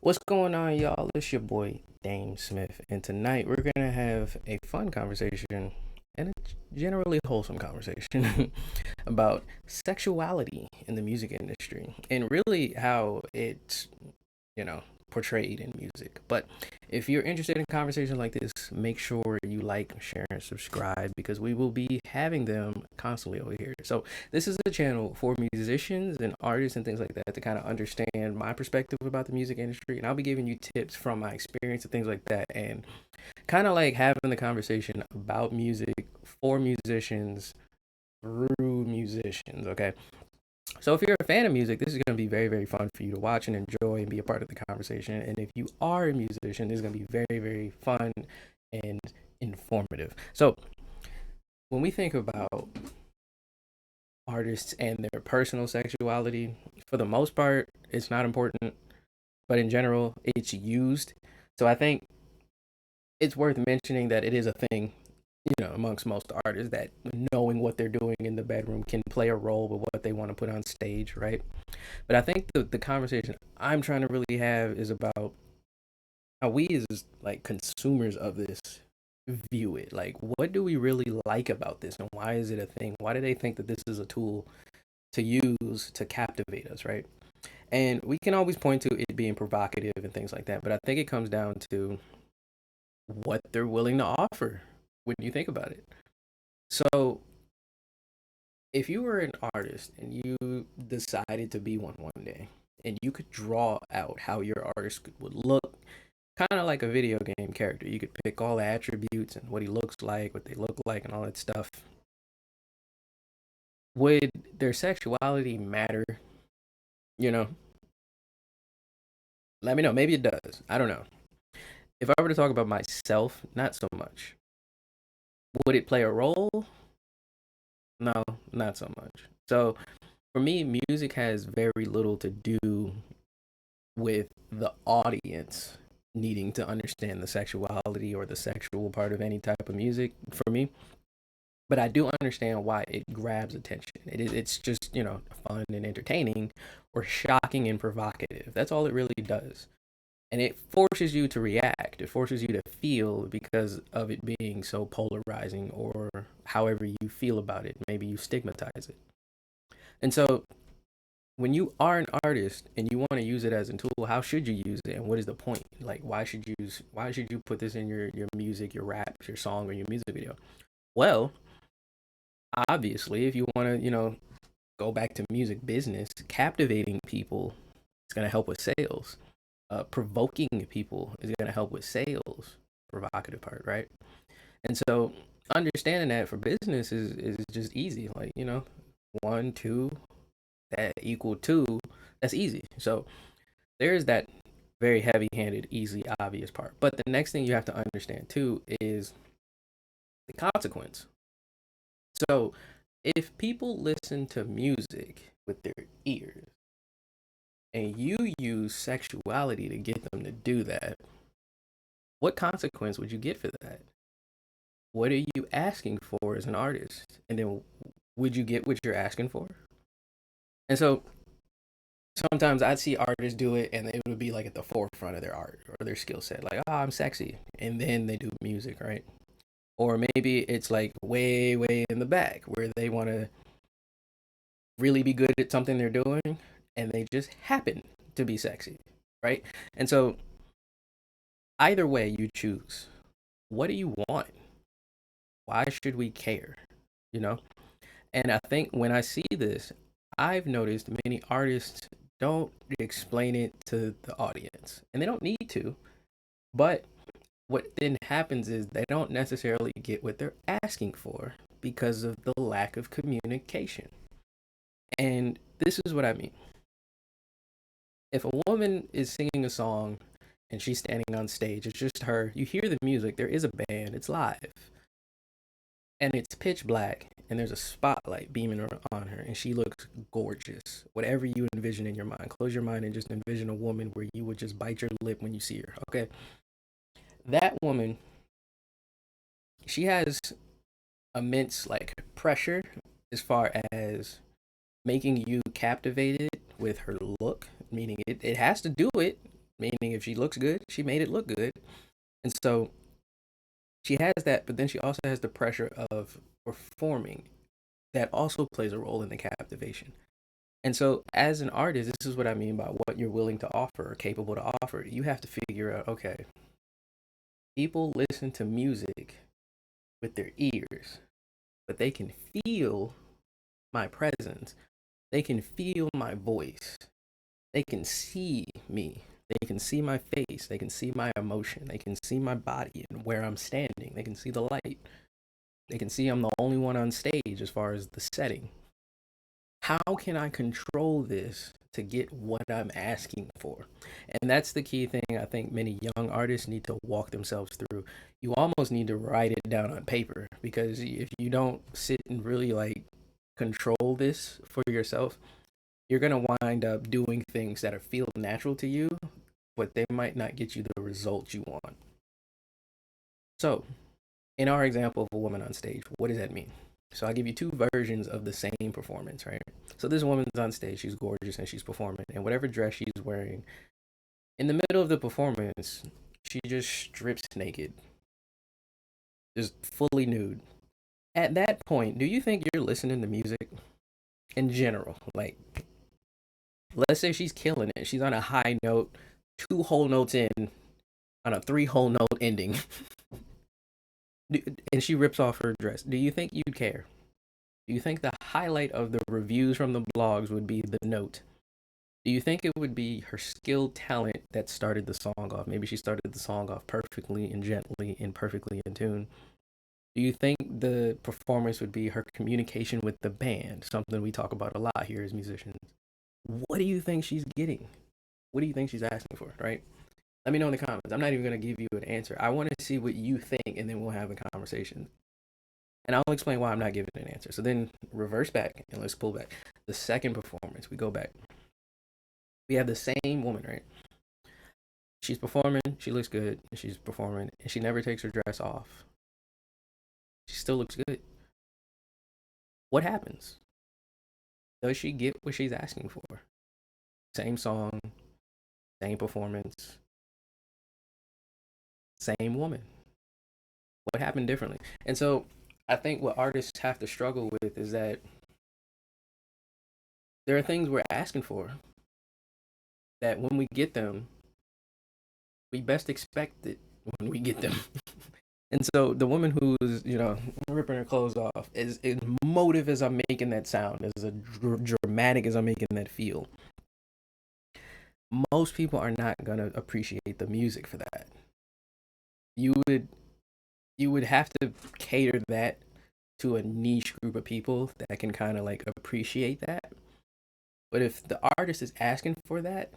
What's going on, y'all? It's your boy DameSmiff, and tonight we're gonna have a fun conversation and a generally wholesome conversation about sexuality in the music industry and really how it's, you know, portrayed in music. But if you're interested in conversations like this, make sure you like, share, and subscribe because we will be having them constantly over here. So this is a channel for musicians and artists and things like that to kind of understand my perspective about the music industry, and I'll be giving you tips from my experience and things like that, and kind of like having the conversation about music for musicians through musicians. Okay, so if you're a fan of music, this is going to be very, very fun for you to watch and enjoy and be a part of the conversation. And if you are a musician, this is going to be very, very fun and informative. So when we think about artists and their personal sexuality, for the most part, it's not important, but in general, it's used. So I think it's worth mentioning that it is a thing, amongst most artists, that knowing what they're doing in the bedroom can play a role with what they want to put on stage, right? But I think the conversation I'm trying to really have is about how we as like consumers of this view it. Like, what do we really like about this, and why is it a thing? Why do they think that this is a tool to use to captivate us, right? And we can always point to it being provocative and things like that, but I think it comes down to what they're willing to offer when you think about it. So, if you were an artist and you decided to be one day, and you could draw out how your artist would look, kind of like a video game character, you could pick all the attributes and what he looks like, what they look like, and all that stuff. Would their sexuality matter? You know, let me know. Maybe it does. I don't know. If I were to talk about myself, not so much. Would it play a role? No, not so much. So for me, music has very little to do with the audience needing to understand the sexuality or the sexual part of any type of music for me. But I do understand why it grabs attention. It's just, fun and entertaining or shocking and provocative. That's all it really does. And it forces you to react. It forces you to feel because of it being so polarizing, or however you feel about it. Maybe you stigmatize it. And so when you are an artist and you want to use it as a tool, how should you use it, and what is the point? Like, why should you put this in your music, your rap, your song, or your music video? Well, obviously, if you want to, go back to music business, captivating people is going to help with sales. Provoking people is going to help with sales. Provocative part, right? And so understanding that for business is just easy. Like, one, two, that equal two. That's easy. So there's that very heavy handed, easy, obvious part. But the next thing you have to understand too is the consequence. So if people listen to music with their ears and you use sexuality to get them to do that, what consequence would you get for that? What are you asking for as an artist? And then would you get what you're asking for? And so sometimes I'd see artists do it and it would be like at the forefront of their art or their skill set, like, oh, I'm sexy. And then they do music, right? Or maybe it's like way, way in the back where they want to really be good at something they're doing and they just happen to be sexy, right? And so either way you choose, what do you want? Why should we care? You know? And I think when I see this, I've noticed many artists don't explain it to the audience, and they don't need to. But what then happens is they don't necessarily get what they're asking for because of the lack of communication. And this is what I mean. If a woman is singing a song and she's standing on stage, it's just her, you hear the music, there is a band, it's live, and it's pitch black, and there's a spotlight beaming on her, and she looks gorgeous. Whatever you envision in your mind, close your mind and just envision a woman where you would just bite your lip when you see her. Okay, that woman, she has immense like pressure as far as making you captivated with her look, meaning it has to do it. meaning if she looks good, she made it look good. And so she has that, but then she also has the pressure of performing. That also plays a role in the captivation. And so, as an artist, this is what I mean by what you're willing to offer or capable to offer. You have to figure out, okay, people listen to music with their ears, but they can feel my presence. They can feel my voice. They can see me. They can see my face. They can see my emotion. They can see my body and where I'm standing. They can see the light. They can see I'm the only one on stage as far as the setting. How can I control this to get what I'm asking for? And that's the key thing I think many young artists need to walk themselves through. You almost need to write it down on paper, because if you don't sit and really like control this for yourself, you're going to wind up doing things that are feel natural to you, but they might not get you the results you want. So, in our example of a woman on stage, what does that mean? So I'll give you two versions of the same performance, right? So this woman's on stage, she's gorgeous and she's performing, and whatever dress she's wearing, in the middle of the performance, she just strips naked, just fully nude. At that point, do you think you're listening to music in general? Like, let's say she's killing it, she's on a high note, two whole notes in, on a three whole note ending, and she rips off her dress. Do you think you'd care? Do you think the highlight of the reviews from the blogs would be the note? Do you think it would be her skilled talent that started the song off? Maybe she started the song off perfectly and gently and perfectly in tune. Do you think the performance would be her communication with the band? Something we talk about a lot here as musicians. What do you think she's getting? What do you think she's asking for, right? Let me know in the comments. I'm not even going to give you an answer. I want to see what you think, and then we'll have a conversation. And I'll explain why I'm not giving an answer. So then reverse back and let's pull back. The second performance, we go back. We have the same woman, right? She's performing, she looks good, and she's performing, and she never takes her dress off. She still looks good. What happens? Does she get what she's asking for? Same song, same performance, same woman. What happened differently? And so I think what artists have to struggle with is that there are things we're asking for that when we get them, we best expect it when we get them. And so the woman who's, ripping her clothes off, is as emotive as I'm making that sound, as dramatic as I'm making that feel, most people are not going to appreciate the music for that. You would have to cater that to a niche group of people that can kind of like appreciate that. But if the artist is asking for that,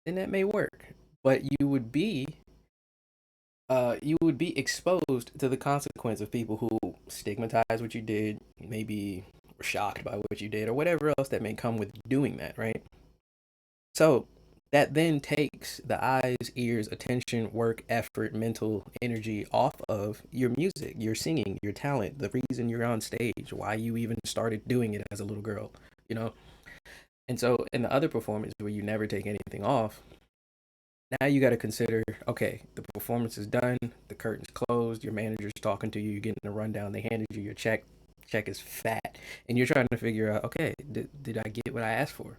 then that may work. But you would be exposed to the consequence of people who stigmatize what you did, maybe were shocked by what you did, or whatever else that may come with doing that, right? So that then takes the eyes, ears, attention, work, effort, mental energy off of your music, your singing, your talent, the reason you're on stage, why you even started doing it as a little girl, you know? And so in the other performance where you never take anything off, now you got to consider, okay, the performance is done, the curtain's closed, your manager's talking to you, you're getting a rundown, they handed you your check is fat, and you're trying to figure out, okay, did I get what I asked for?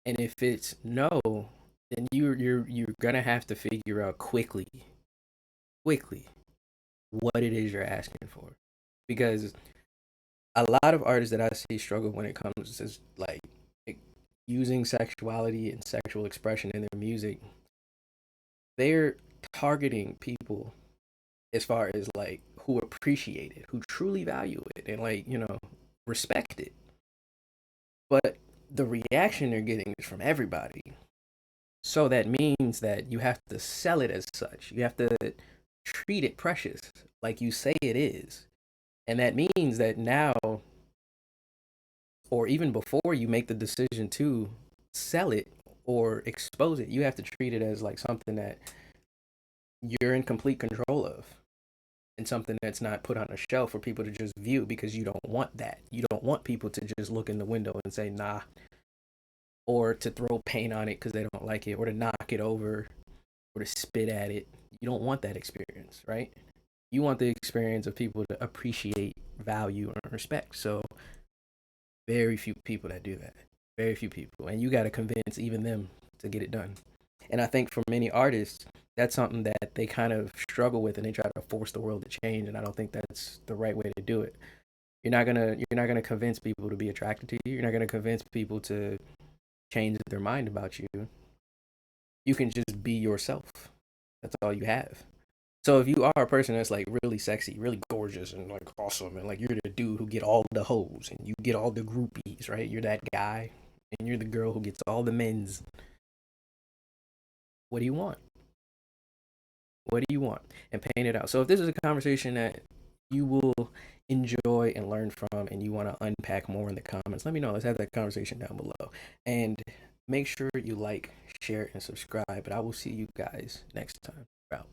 And if it's no, then you're gonna have to figure out quickly what it is you're asking for, because a lot of artists that I see struggle when it comes to like using sexuality and sexual expression in their music. They're targeting people as far as like who appreciate it, who truly value it, and like respect it. But the reaction they're getting is from everybody. So that means that you have to sell it as such. You have to treat it precious, like you say it is. And that means that now, or even before you make the decision to sell it or expose it, you have to treat it as like something that you're in complete control of, and something that's not put on a shelf for people to just view, because you don't want that. You don't want people to just look in the window and say, nah, or to throw paint on it because they don't like it, or to knock it over, or to spit at it. You don't want that experience, right? You want the experience of people to appreciate, value, and respect. So very few people that do that. Very few people, and you got to convince even them to get it done. And I think for many artists, that's something that they kind of struggle with, and they try to force the world to change. And I don't think that's the right way to do it. You're not gonna convince people to be attracted to you. You're not gonna convince people to change their mind about you. You can just be yourself. That's all you have. So if you are a person that's like really sexy, really gorgeous, and like awesome, and like you're the dude who get all the hoes and you get all the groupies, right? You're that guy, and you're the girl who gets all the men's. What do you want? What do you want? And paint it out. So if this is a conversation that you will enjoy and learn from, and you want to unpack more in the comments, let me know. Let's have that conversation down below. And make sure you like, share, and subscribe. But I will see you guys next time. Out.